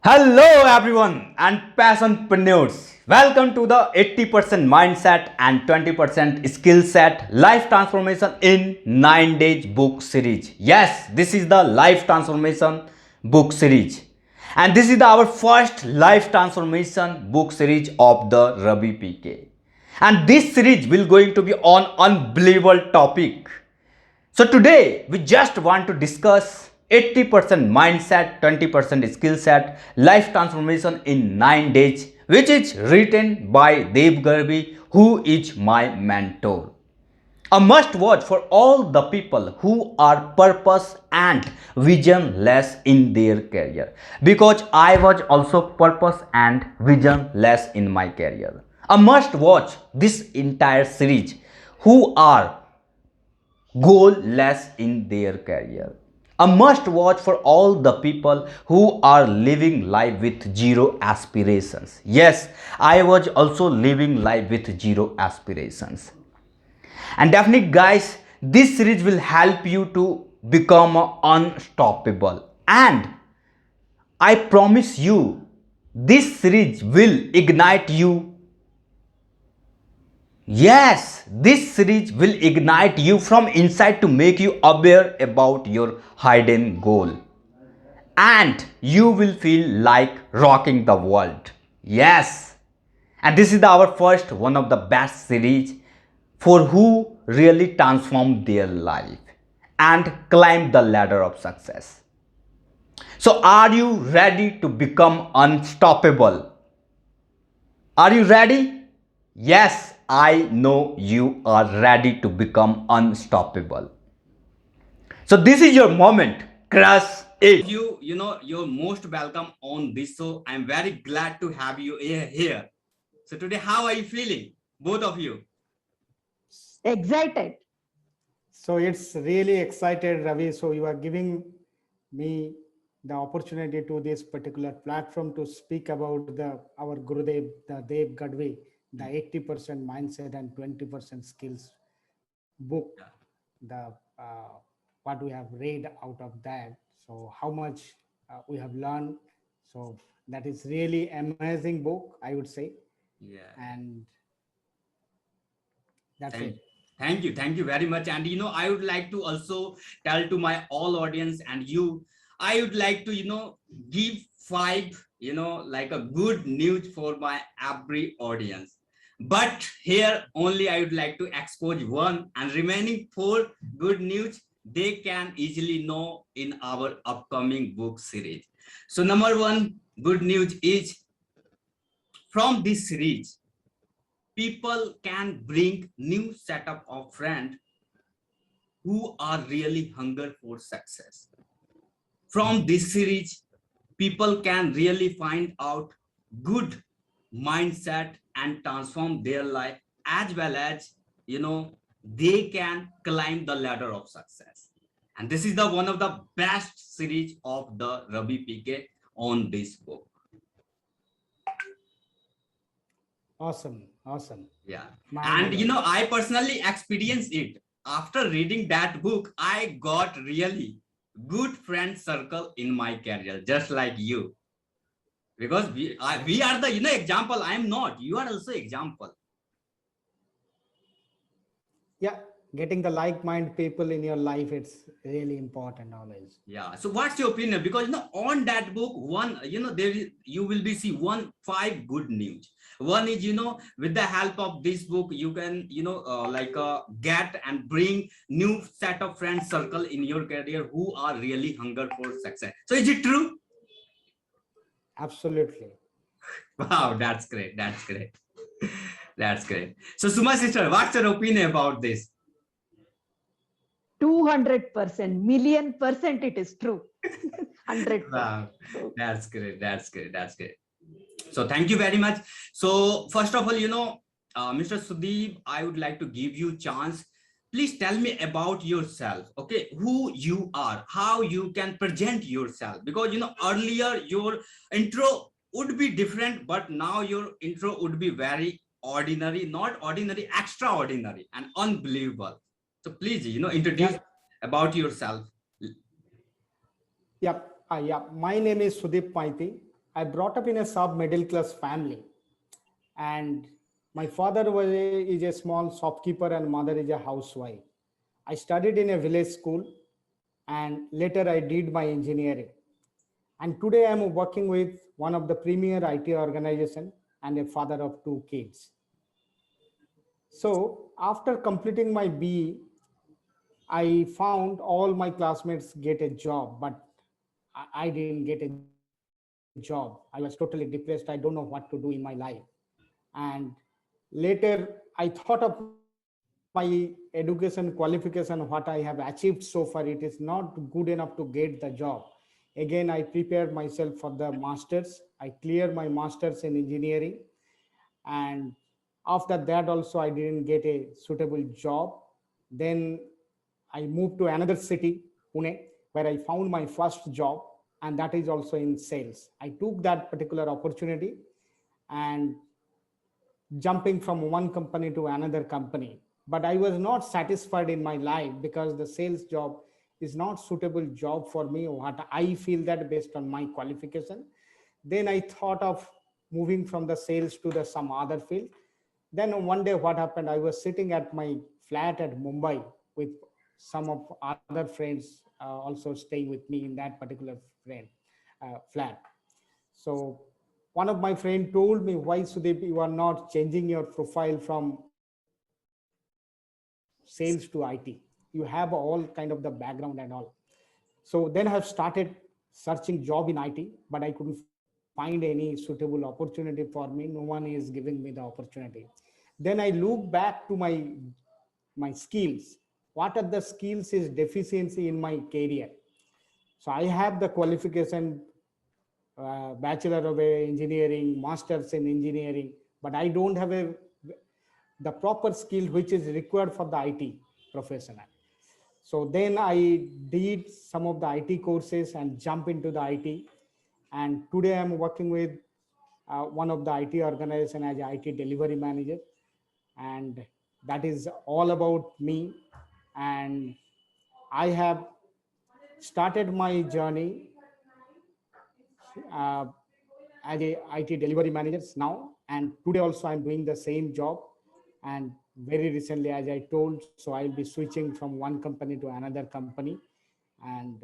Hello everyone and passionpreneurs. Welcome to the 80% mindset and 20% skill set life transformation in 9 days book series. Yes, this is the life transformation book series. And this is our first life transformation book series of the Ravi PK. And this series will going to be on unbelievable topic. So today we just want to discuss 80% mindset, 20% skill set, life transformation in 9 days, which is written by Dev Garbi, who is my mentor. A must watch for all the people who are purpose and visionless in their career. Because I was also purpose and visionless in my career. A must watch this entire series who are goal-less in their career. A must watch for all the people who are living life with zero aspirations. Yes, I was also living life with zero aspirations. And definitely, guys, this series will help you to become unstoppable. And I promise you, this series will ignite you. Yes, this series will ignite you from inside to make you aware about your hidden goal. And you will feel like rocking the world. Yes. And this is our first one of the best series for who really transform their life and climb the ladder of success. So are you ready to become unstoppable? Are you ready? Yes, I know you are ready to become unstoppable. So this is your moment. Crush it. You're most welcome on this show. I'm very glad to have you here. So today, how are you feeling? Both of you. Excited. So it's really excited, Ravi. So you are giving me the opportunity to this particular platform to speak about the our Gurudev, the Dev Gadve, the 80% mindset and 20% skills book, the what we have read out of that. So how much we have learned. So that is really amazing book, I would say, Yeah. and that's Thank, it. thank you very much. And I would like to also tell to my all audience and you, I would like to give five like a good news for my every audience. But here only I would like to expose one, and remaining four good news they can easily know in our upcoming book series. So number one good news is from this series people can bring new setup of friends who are really hunger for success. From this series, people can really find out good mindset and transform their life as well as they can climb the ladder of success. And this is the one of the best series of the Ravi PK on this book. Awesome, awesome. Yeah. Mind And blowing. I personally experienced it. After reading that book, I got really good friend circle in my career, just like you. Because we are the example. I am not. You are also example. Yeah, getting the like mind people in your life, it's really important always. Yeah. So what's your opinion? Because on that book, one, you will be see one five good news. One is with the help of this book, you can get and bring new set of friends circle in your career who are really hunger for success. So is it true? Absolutely. Wow, that's great. That's great. That's great. So Suma sister, what's your opinion about this? 200%, million percent it is true. 100%. Wow, that's great. That's great. That's great. So thank you very much. So first of all, Mr. Sudeep, I would like to give you chance. Please tell me about yourself. Okay, who you are, how you can present yourself. Because earlier your intro would be different, but now your intro would be very ordinary, not ordinary, extraordinary, and unbelievable. So please, introduce Yep. about yourself. Yep. Yeah. My name is Sudip Paiti. I brought up in a sub middle class family, and my father is a small shopkeeper and mother is a housewife. I studied in a village school, and later I did my engineering. And today I'm working with one of the premier IT organization and a father of two kids. So after completing my BE, I found all my classmates get a job, but I didn't get a job. I was totally depressed. I don't know what to do in my life. And later I thought of my education qualification, what I have achieved so far. It is not good enough to get the job. Again, I prepared myself for the masters. I cleared my masters in engineering. And after that also I didn't get a suitable job. Then I moved to another city, Pune, where I found my first job, and that is also in sales. I took that particular opportunity and jumping from one company to another company. But I was not satisfied in my life because the sales job is not suitable job for me. What I feel that based on my qualification. Then I thought of moving from the sales to the some other field. Then one day what happened, I was sitting at my flat at Mumbai with some of other friends also staying with me in that particular flat. So one of my friend told me, why Sudeep, you are not changing your profile from sales to IT? You have all kind of the background and all. So then I have started searching job in IT, but I couldn't find any suitable opportunity for me. No one is giving me the opportunity. Then I look back to my skills. What are the skills is deficiency in my career? So I have the qualification, bachelor of engineering, masters in engineering, but I don't have the proper skill which is required for the IT professional. So then I did some of the IT courses and jump into the IT. And today I'm working with one of the IT organization as IT delivery manager. And that is all about me. And I have started my journey uh, as a IT delivery manager now. And today also I'm doing the same job. And very recently, as I told, so I'll be switching from one company to another company. And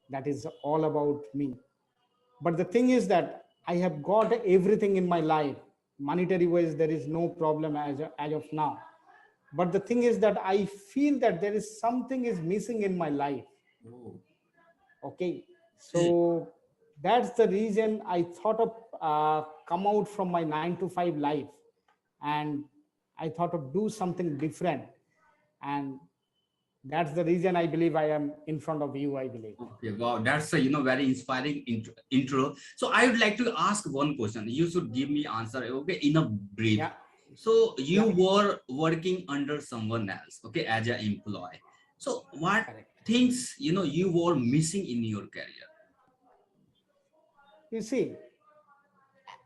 that is all about me. But the thing is that I have got everything in my life. Monetary wise, there is no problem as of now. But the thing is that I feel that there is something is missing in my life. Oh. Okay, so that's the reason I thought of come out from my 9 to 5 life, and I thought of do something different. And that's the reason I believe I am in front of you, I believe. Okay, wow, that's a very inspiring intro. So I would like to ask one question. You should give me answer, okay, in a brief. Yeah. So you Yeah. were working under someone else, okay, as an employee. So what Correct. things you were missing in your career? You see,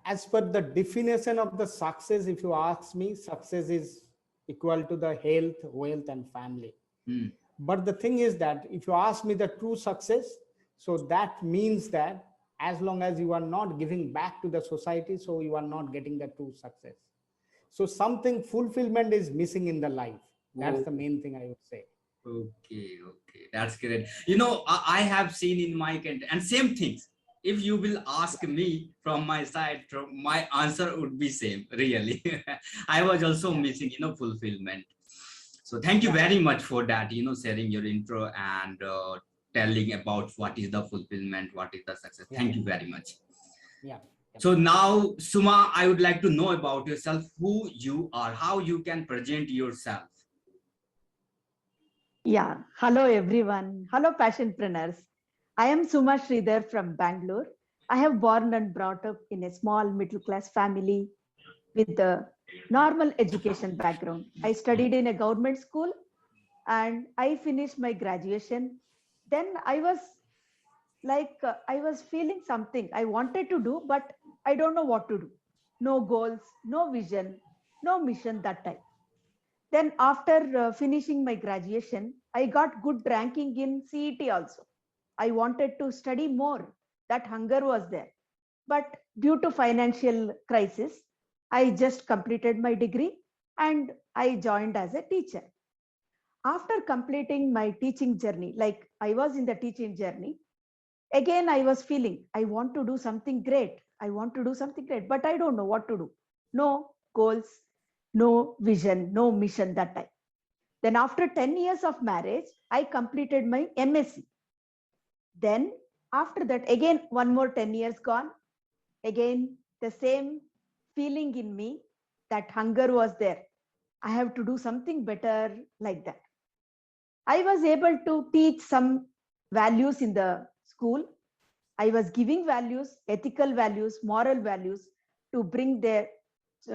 as per the definition of the success, if you ask me, success is equal to the health, wealth, and family. Hmm. But the thing is that if you ask me the true success, so that means that as long as you are not giving back to the society, so you are not getting the true success. So something fulfillment is missing in the life. That's the main thing I would say. Okay, okay, that's great. I have seen in my country, and same things. If you will ask me from my side, my answer would be same. Really, I was also missing, fulfillment. So thank you very much for that. Sharing your intro and telling about what is the fulfillment, what is the success. Thank you very much. Yeah. So now, Suma, I would like to know about yourself, who you are, how you can present yourself. Yeah. Hello, everyone. Hello, passionpreneurs. I am Suma Sridhar from Bangalore. I have born and brought up in a small middle class family with a normal education background. I studied in a government school and I finished my graduation. Then I was I was feeling something I wanted to do, but I don't know what to do. No goals, no vision, no mission that time. Then after finishing my graduation, I got good ranking in CET also. I wanted to study more. That hunger was there. But due to financial crisis, I just completed my degree and I joined as a teacher. After completing my teaching journey, like I was in the teaching journey, again I was feeling I want to do something great. I want to do something great, but I don't know what to do. No goals, no vision, no mission that time. Then after 10 years of marriage, I completed my MSc. Then after that, again, one more 10 years gone. Again, the same feeling in me, that hunger was there. I have to do something better, like that. I was able to teach some values in the school. I was giving values, ethical values, moral values to bring their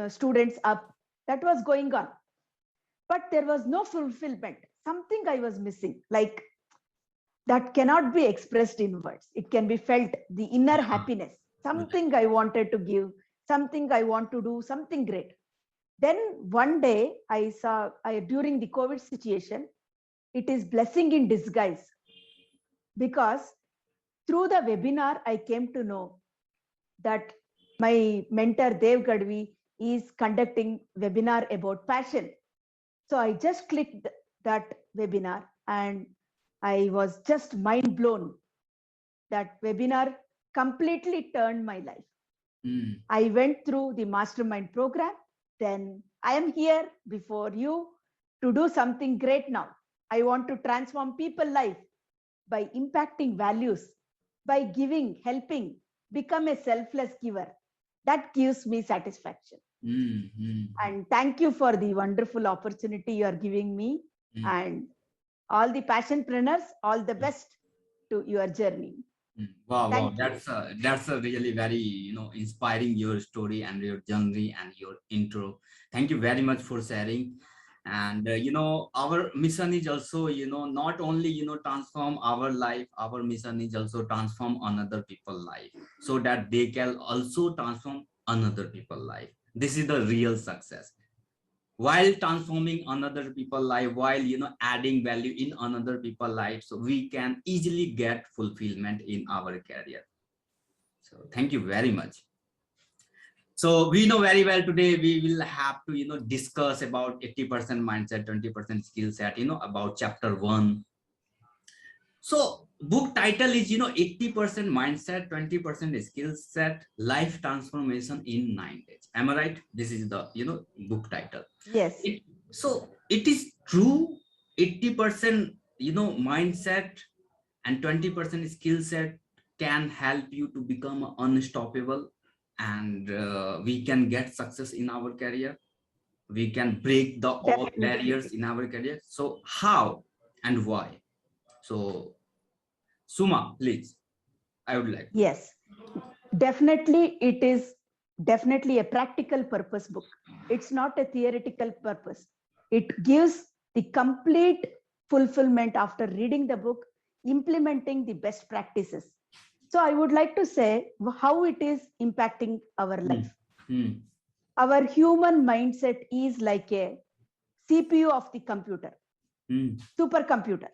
students up. That was going on. But there was no fulfillment. Something I was missing, like that cannot be expressed in words. It can be felt, the inner happiness, something I wanted to give, something I want to do, something great. Then one day I saw, during the COVID situation, it is blessing in disguise, because through the webinar, I came to know that my mentor Dev Gadvi is conducting webinar about passion. So I just clicked that webinar and I was just mind blown. That webinar completely turned my life. I went through the mastermind program. Then I am here before you to do something great now. I want to transform people's life by impacting values, by giving, helping, become a selfless giver. That gives me satisfaction. And thank you for the wonderful opportunity you are giving me. And all the passionpreneurs, all the best to your journey. Wow, Thank wow, you. that's a really very inspiring, your story and your journey and your intro. Thank you very much for sharing. And our mission is also not only transform our life. Our mission is also transform another people's life, so that they can also transform another people's life. This is the real success. While transforming another people's life, while adding value in another people's life, so we can easily get fulfillment in our career. So thank you very much. So we know very well today we will have to discuss about 80% mindset, 20% skill set, about chapter 1. So book title is 80% mindset, 20% skill set, life transformation in 9 days. Am I right? This is the book title. Yes. So it is true, 80% mindset and 20% skill set can help you to become unstoppable, and we can get success in our career. We can break the all Definitely. barriers in our career. So how and why? So Suma, please, I would like. Yes, definitely. It is definitely a practical purpose book. It's not a theoretical purpose. It gives the complete fulfillment after reading the book, implementing the best practices. So I would like to say how it is impacting our life. Our human mindset is like a CPU of the computer, supercomputer.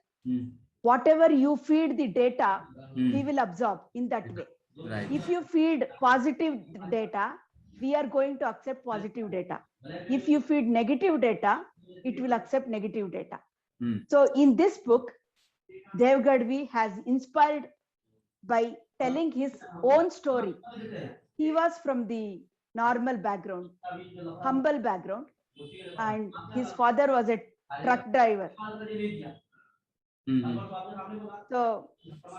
Whatever you feed the data, we will absorb in that way. Right. If you feed positive data, we are going to accept positive data. If you feed negative data, it will accept negative data. So in this book, Dev Gadvi has inspired by telling his own story. He was from the normal background, humble background, and his father was a truck driver. So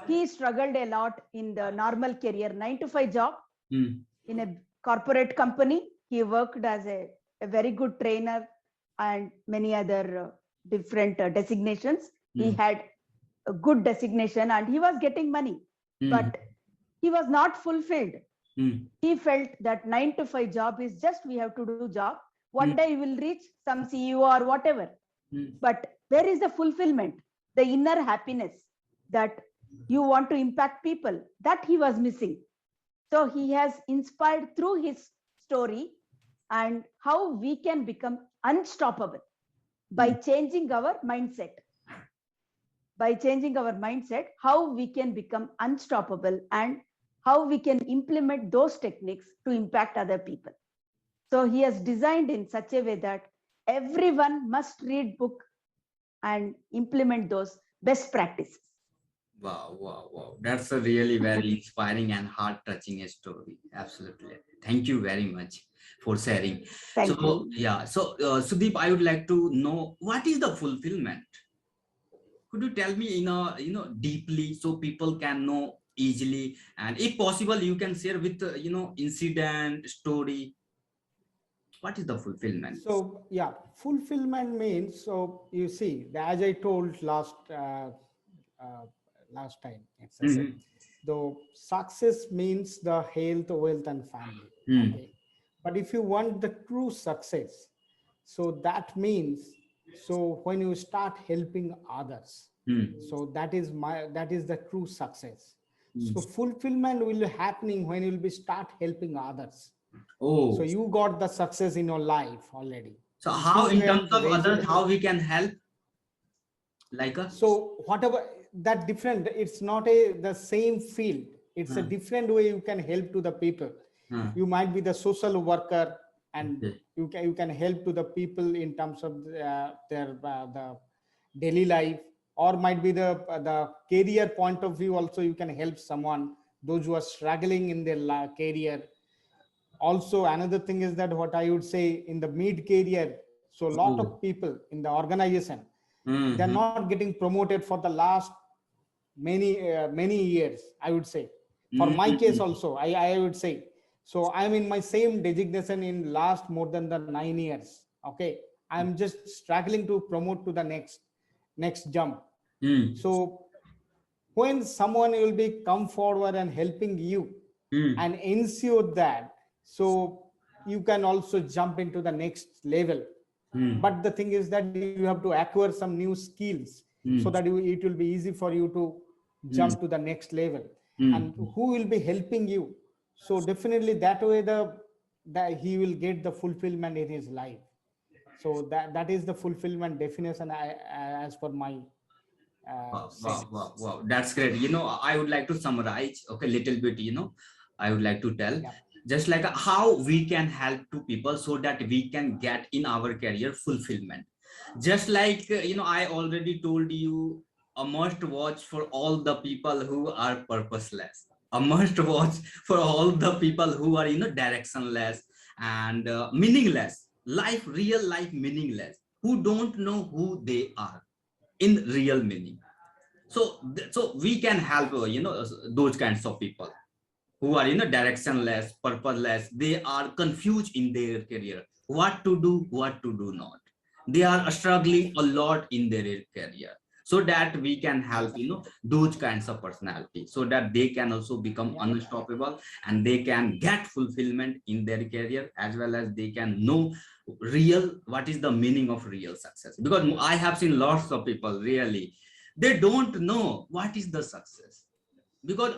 he struggled a lot in the normal career, 9-to-5 job in a corporate company. He worked as a very good trainer and many other different designations. He had a good designation and he was getting money, but he was not fulfilled. He felt that 9-to-5 job is just, we have to do job. One day you will reach some CEO or whatever. But where is the fulfillment? The inner happiness that you want to impact people, that he was missing. So he has inspired through his story and how we can become unstoppable by changing our mindset. By changing our mindset, how we can become unstoppable and how we can implement those techniques to impact other people. So he has designed in such a way that everyone must read book and implement those best practices. Wow, wow, wow. That's a really very inspiring and heart-touching story. Absolutely. Thank you very much for sharing. Thank So, you. yeah. So, Sudeep, I would like to know what is the fulfillment? Could you tell me in a, deeply so people can know easily, and if possible, you can share with, incident, story. What is the fulfillment? So yeah, fulfillment means, so you see, as I told uh, last time, it's the same. Mhm. Though success means the health, wealth, and family. Hmm. Okay, but if you want the true success, so that means, so when you start helping others, Hmm. so that is the true success. Hmm. So fulfillment will be happening when you will be start helping others. So Oh, you got the success in your life already. so And how since you in terms have of raised others, the, how we can help? Like a. so whatever that different, it's not a the same field. It's a Hmm. different way you can help to the people. Hmm. You might be the social worker, and Okay. you can help to the people in terms of their the daily life, or might be the career point of view. Also, you can help someone those who are struggling in their career. Also, another thing is that what I would say in the mid career, so a lot Oh. of people in the organization, they're Hmm. not getting promoted for the last many years, I would say. For my case Hmm. also, I would say, so I'm in my same designation in last more than the 9 years. Okay, I'm just struggling to promote to the next jump. Hmm. So when someone will be come forward and helping you Hmm. and ensure that, so you can also jump into the next level. Hmm. But the thing is that you have to acquire some new skills, so Hmm. that it will be easy for you to Hmm. jump to the next level. Hmm. And who will be helping you, so definitely that way that he will get the fulfillment in his life. So that is the fulfillment definition, as per my Wow, wow, sense. wow, wow. That's great. I would like to summarize, okay, little bit, I would like to tell Yeah. just like how we can help to people so that we can get in our career fulfillment. Just like, I already told you a must watch for all the people who are purposeless, a must watch for all the people who are, directionless and meaningless, real life meaningless, who don't know who they are in real meaning. So we can help those kinds of people who are directionless, purposeless. They are confused in their career, what to do, what to do not. They are struggling a lot in their career, so that we can help those kinds of personality, so that they can also become Yeah. unstoppable, and they can get fulfillment in their career, as well as they can know real what is the meaning of real success. Because I have seen lots of people, really, they don't know what is the success. Because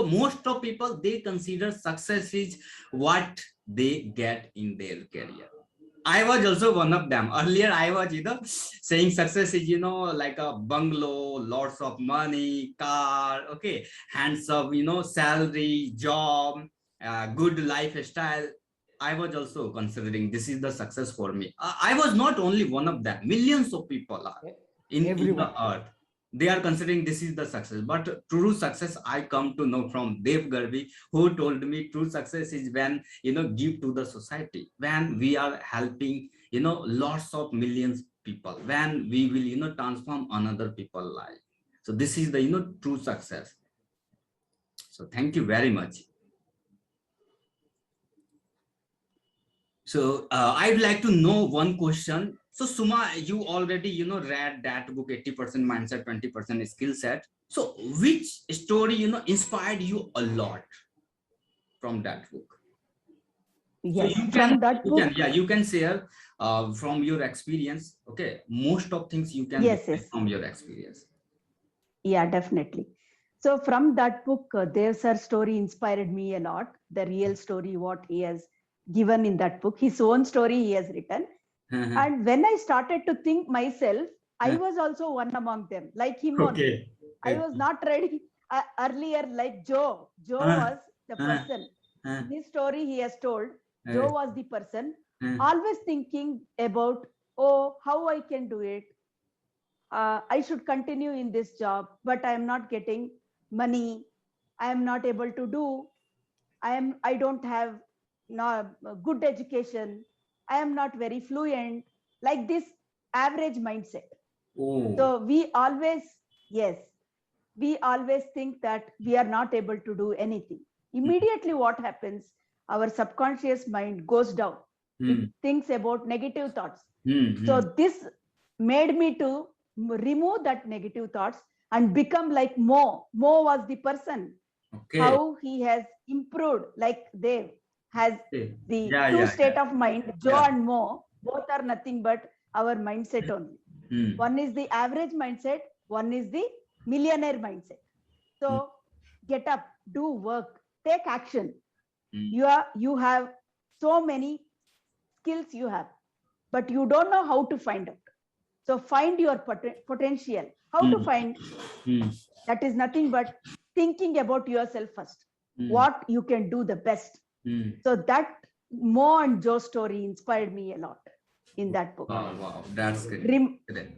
most of people, they consider success is what they get in their career. I was also one of them. Earlier I was saying success is like a bungalow, lots of money, car, okay, handsome, salary, job, good lifestyle. I was also considering this is the success for me. I was not only one of them. Millions of people are E- in the Everyone. earth. They are considering this is the success. But true success, I come to know from Dev Garvi, who told me true success is when give to the society, when we are helping lots of millions people, when we will transform another people life. So this is the true success. So thank you very much. So I'd like to know one question. So Suma, you already read that book, 80% mindset, 20% skill set. So which story inspired you a lot from that book? So Yes, from that book. you can share from your experience. Okay, most of things you can Yes, share yes. from your experience. Yeah, definitely. So from that book, Dev Sir story inspired me a lot. The real story, what he has given in that book, his own story he has written. And when I started to think myself, I was also one among them, like him only. Okay. I was not ready. earlier, like Joe uh, was the uh, person. uh, In his story he has told, Joe was the person uh, always thinking about, oh, how I can do it. I should continue in this job, but I am not getting money. I am not able to do. I don't have no good education. I am not very fluent. Like this average mindset. oh, So we always, yes, we always think that we are not able to do anything. Immediately, what happens? Our subconscious mind goes down. It mm, thinks about negative thoughts. mm, So mm. this made me to remove that negative thoughts and become like Mo. Mo was the person, Okay. how he has improved, like Dev has Okay. the Yeah, two yeah, yeah, state of mind. Joe yeah. and Mo, both are nothing but our mindset only. Mm, One is the average mindset, one is the millionaire mindset. mm, So get up, do work, take action. mm, You have so many skills you have, but you don't know how to find out. So find your potential. How to mm, find? mm, That is nothing but thinking about yourself first. mm, What you can do the best. mm. So that Mo and Joe story inspired me a lot in that book. Wow, wow, that's good. Rem- Great.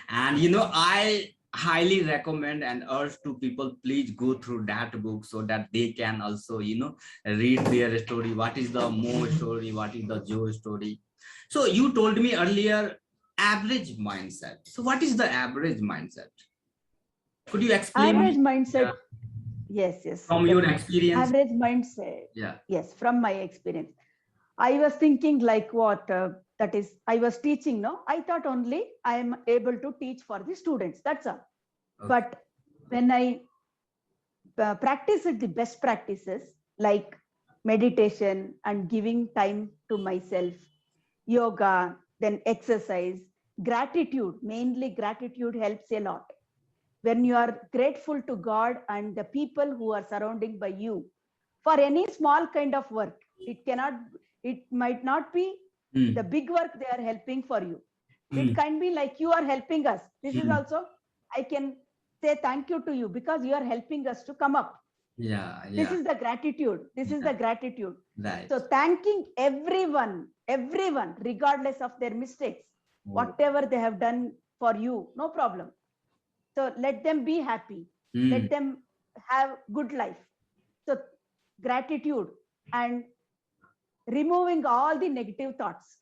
And you know, I highly recommend and urge to people, please go through that book so that they can also, you know, read their story. What is the Mo story? What is the Joe story? So you told me earlier, average mindset. So what is the average mindset? Could you explain Average me? mindset. Yeah, Yes, yes, from your definitely. experience? Average mindset. Yeah. Yes, from my experience. I was thinking like what that is, I was teaching, no? I thought only I am able to teach for the students. That's all. Okay. But when I practice the best practices like meditation and giving time to myself, yoga, then exercise, gratitude, mainly gratitude helps a lot. When you are grateful to God and the people who are surrounding by you for any small kind of work, it might not be the Mm, big work they are helping for you. It mm, can be like you are helping us. This is mm. also, I can say thank you to you because you are helping us to come up. Yeah, This yeah, is the gratitude. This is yeah. the gratitude. Right. So thanking everyone, regardless of their mistakes, Oh. whatever they have done for you, no problem. So let them be happy. Mm, Let them have good life. So gratitude and removing all the negative thoughts.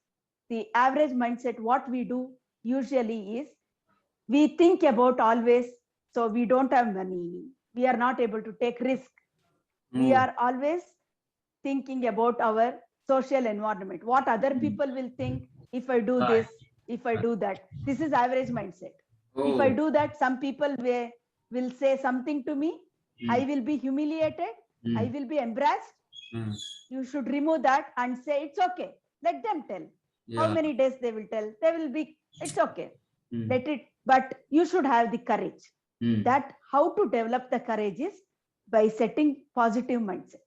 The average mindset, what we do usually is we think about always, so we don't have money. We are not able to take risk. We oh. are always thinking about our social environment, what other Mm. people will think if I do Right. this, if I do that. This is average mindset. If I Oh. do that, some people will say something to me. I Mm, will be humiliated. I mm, will be embarrassed. mm. You should remove that and say, it's okay. Let them tell. How Yeah. many days they will tell? They will be, it's okay. Mm, Let it, but you should have the courage. mm. That how to develop the courage is by setting positive mindset,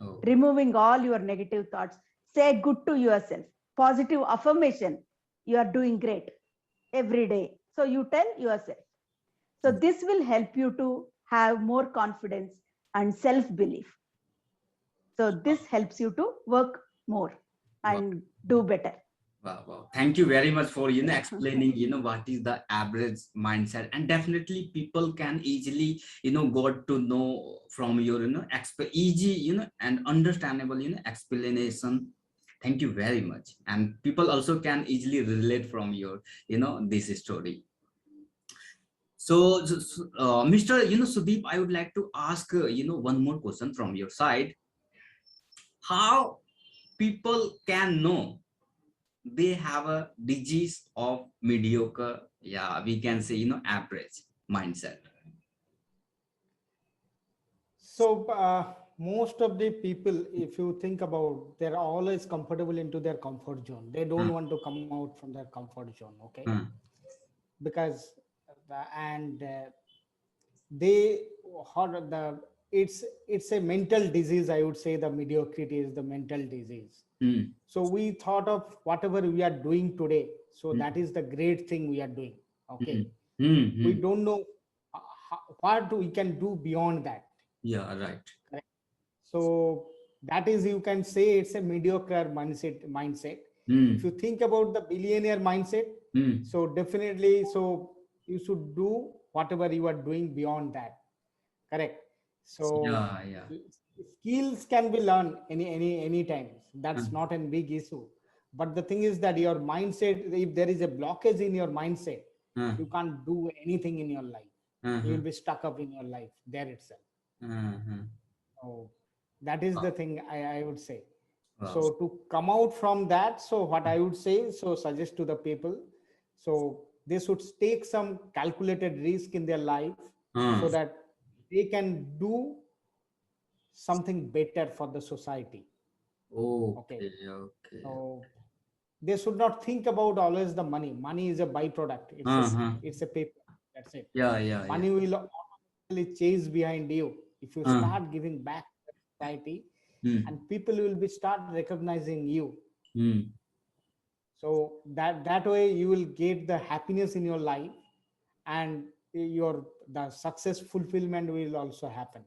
Oh. removing all your negative thoughts. Say good to yourself, positive affirmation. You are doing great every day. So you tell yourself. So this will help you to have more confidence and self belief. So this helps you to work more Wow. and do better. Wow, wow. Thank you very much for, you know, explaining, you know, what is the average mindset. And definitely people can easily, you know, got to know from your, you know, easy, you know, and understandable, you know, explanation. Thank you very much. And people also can easily relate from your, you know, this story. So, Mr. You know, Sudeep, I would like to ask, you know, one more question from your side. How people can know they have a disease of mediocre, yeah, we can say, you know, average mindset? So most of the people, if you think about, they're always comfortable into their comfort zone. They don't Hmm, want to come out from their comfort zone. Okay, hmm, because and they how the it's a mental disease. I would say the mediocrity is the mental disease. hmm, So we thought of whatever we are doing today, so hmm, that is the great thing we are doing. hmm, Okay, hmm, we hmm, don't know what we can do beyond that. Yeah, right. Correct. So that is, you can say it's a mediocre mindset. If you think about the billionaire mindset, so definitely, so you should do whatever you are doing beyond that. Correct. So Yeah, yeah. skills can be learned any time. That's Mm. not a big issue. But the thing is that your mindset, if there is a blockage in your mindset, you can't do anything in your life. You will be stuck up in your life there itself. So that is the thing I would say. Wow. So to come out from that, so what I would say, so suggest to the people, so they should take some calculated risk in their life so that they can do something better for the society. Okay, okay. So they should not think about always the money. Money is a byproduct. It's a paper. That's it. Yeah, yeah, Money will automatically chase behind you if you start giving back to the society, and people will be start recognizing you. So that way you will get the happiness in your life, and the success fulfillment will also happen.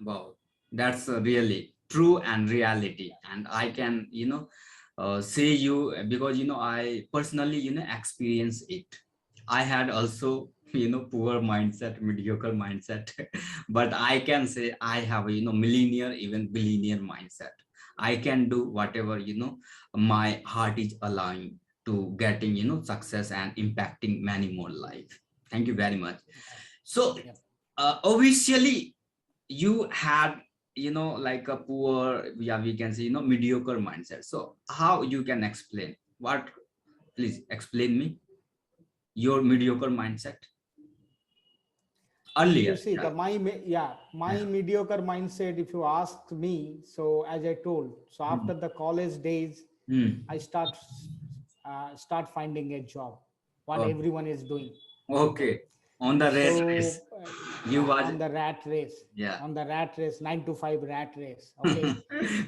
Wow, that's really true and reality. And I can, say you, because, I personally, experience it. I had also, poor mindset, mediocre mindset, but I can say I have, millionaire, even billionaire mindset. I can do whatever, my heart is allowing to getting, success and impacting many more life. Thank you very much. So, obviously, you had, like a poor, yeah, we can say, mediocre mindset. So how you can explain what, please explain me your mediocre mindset You earlier. see, Yeah. my mediocre mindset, if you ask me, so as I told, so after the college days, I start finding a job, what Oh, everyone is doing. okay. On the red race. So You was, on the rat race, yeah. on the rat race, 9 to 5 rat race. Okay.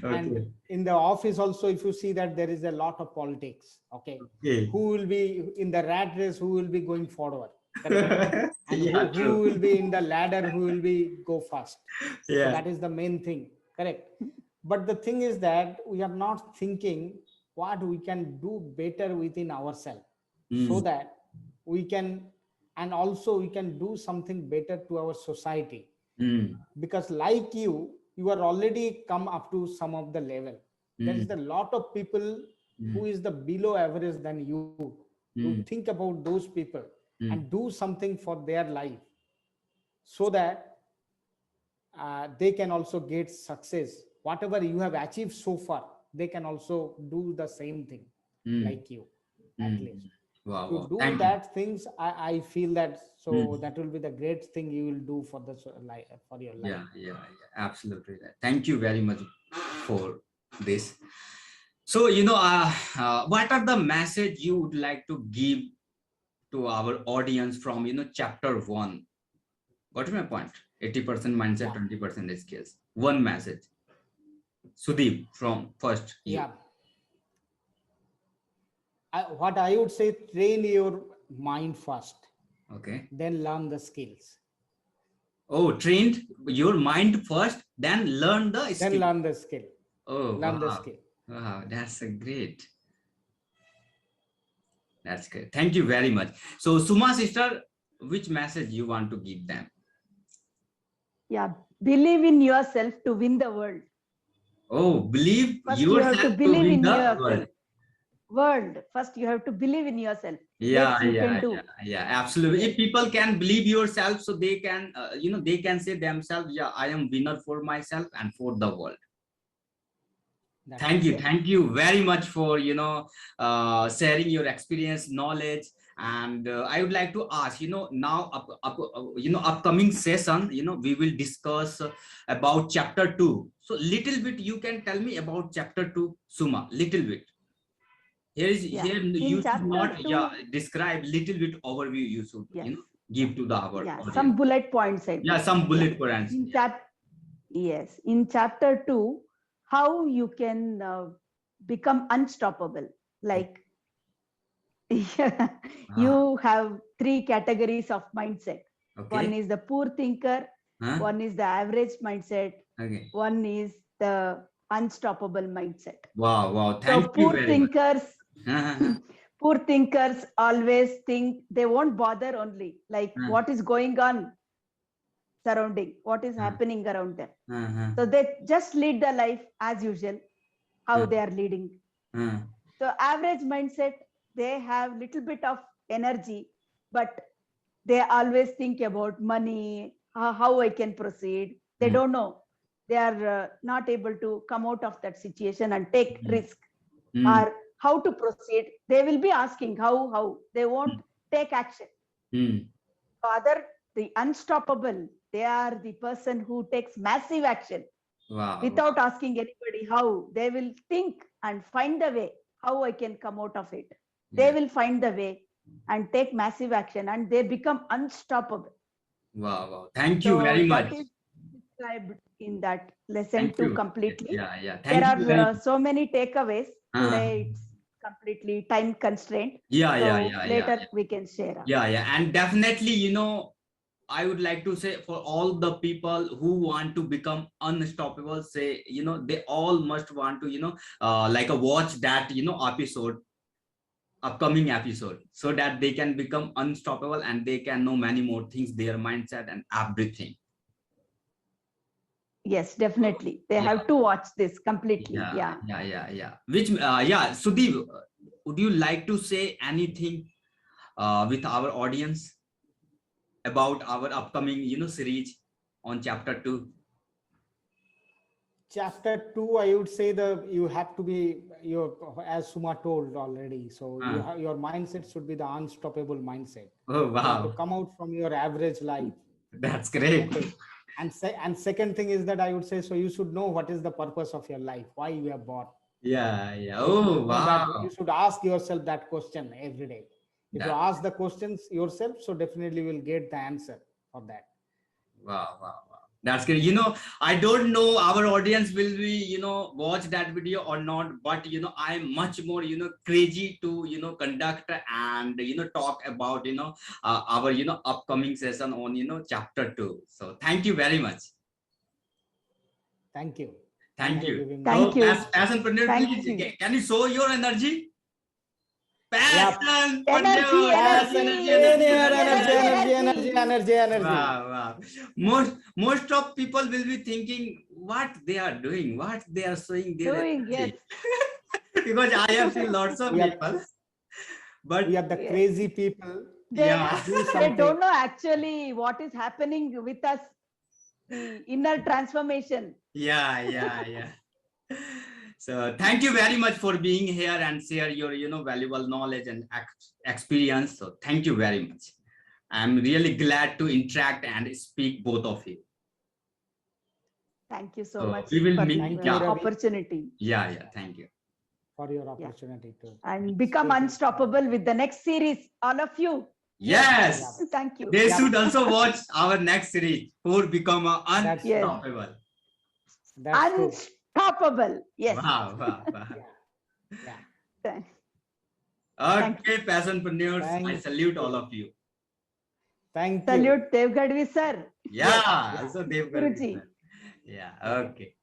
And Okay. in the office also, if you see that there is a lot of politics. Okay. Okay. Who will be in the rat race, who will be going forward? Correct. And Yeah, who will true. be in the ladder, who will be go first. So Yeah. that is the main thing. Correct. But the thing is that we are not thinking what we can do better within ourselves, so that we can, and also we can do something better to our society. Because like you are already come up to some of the level. There is a lot of people who is the below average than you. You think about those people and do something for their life, so that they can also get success. Whatever you have achieved so far, they can also do the same thing like you, at least. Wow, If you wow. do Thank you. that things, I feel that, so that will be the great thing you will do for the for your life. Yeah, absolutely. Thank you very much for this. So, what are the message you would like to give to our audience from, chapter 1? What is my point? 80% mindset, 20% skills. One message. Sudeep, from first you. What I would say, train your mind first, Okay. then learn the skills. Oh, trained your mind first, then learn the skill. Then learn the skill. Oh, learn the wow. skill. Wow, that's a great. That's great. Thank you very much. So, Suma sister, which message you want to give them? Yeah, believe in yourself to win the world. Oh, believe First, you have yourself to to believe win in the yourself. world. First, you have to believe in yourself. Yeah, Yes, you can do. yeah, absolutely. Yes. If people can believe yourself, so they can, they can say themselves, yeah, I am winner for myself and for the world. Thank you. Thank you very much for, sharing your experience, knowledge. And I would like to ask, now, upcoming session, we will discuss about chapter 2. So little bit, you can tell me about chapter 2, Suma, little bit. Here you should not describe, little bit overview you should give to the our audience. Some bullet points. Some bullet points. In chapter 2, how you can become unstoppable. Like Yeah. You have three categories of mindset. One Okay. is the poor thinker, Huh? one is the average mindset, Okay. one is the unstoppable mindset. Wow. Wow. So Thank you very much. poor thinkers always think they won't bother only like Huh. what is going on surrounding, what is Huh. happening around them. Huh. So they just lead the life as usual, how Huh. they are leading. Huh. So average mindset, they have little bit of energy, but they always think about money, how I can proceed. They Hmm. don't know. They are not able to come out of that situation and take Hmm. risk Hmm. or how to proceed. They will be asking how. They won't take action. Hmm. Other, the unstoppable, they are the person who takes massive action Wow. without asking anybody how. They will think and find the way how I can come out of it. They Yeah. will find the way and take massive action and they become unstoppable. Wow. Wow. Thank you So very that much. is described in that lesson Thank two you. completely. Yeah. Yeah. There Thank you very are much. so many takeaways. Uh, Today it's completely time constraint. yeah. Yeah. So Yeah. Yeah. later we can share. Yeah. Yeah. And definitely, I would like to say for all the people who want to become unstoppable, say, they all must want to, like a watch that, episode, upcoming episode, so that they can become unstoppable and they can know many more things, their mindset and everything. Yes, definitely. They Yeah. have to watch this completely. Yeah. Yeah. Yeah. Yeah. Yeah. Which, yeah. Sudeep, would you like to say anything with our audience about our upcoming, series on chapter 2? Chapter 2, I would say you have to be your, as Suma told already. So your mindset should be the unstoppable mindset. Oh, You have to wow. come out from your average life. That's great. Okay. And second thing is that I would say, so you should know what is the purpose of your life, why you are born. Yeah, yeah. So if you Oh, know that, wow. you should ask yourself that question every day. If you That, ask the questions yourself, so definitely you will get the answer for that. wow, wow, wow. That's great. I don't know our audience will be, watch that video or not, but, I'm much more, crazy to, conduct and, talk about, our, upcoming session on, chapter 2. So thank you very much. Thank you. Thank for you. giving me Thank So, the you. Passionpreneur, Thank please, you. can you show your energy? Yep. Energy, Passionpreneur, yes, Passion, energy, energy, energy, energy, energy. energy. Wow, wow. Most of people will be thinking what they are doing, what they are showing their Doing, yes. energy. Because I have seen lots of we are, people, we but are the Yes. crazy people They, yeah, who do they something. don't know actually what is happening with us, the inner transformation. yeah, yeah, yeah. So thank you very much for being here and share your, valuable knowledge and experience. So thank you very much. I'm really glad to interact and speak both of you. Thank you so So much we will for meet. Thank the you, Yeah, Ravi, opportunity. yeah. Thank you. for your Yeah. opportunity to And become speak. unstoppable with the next series, all of you. Yes, Thank you. they Yep. should also watch our next series for become That's Yes. unstoppable. That's true. Unstoppable. Yes. Wow, wow, wow. Yeah. Thank Okay, passionpreneurs, I Thank salute you. all of you. Thank you. Salute Dev Gadvi sir. Yeah, Yes. also Dev Guruji. Garg. Yeah, okay.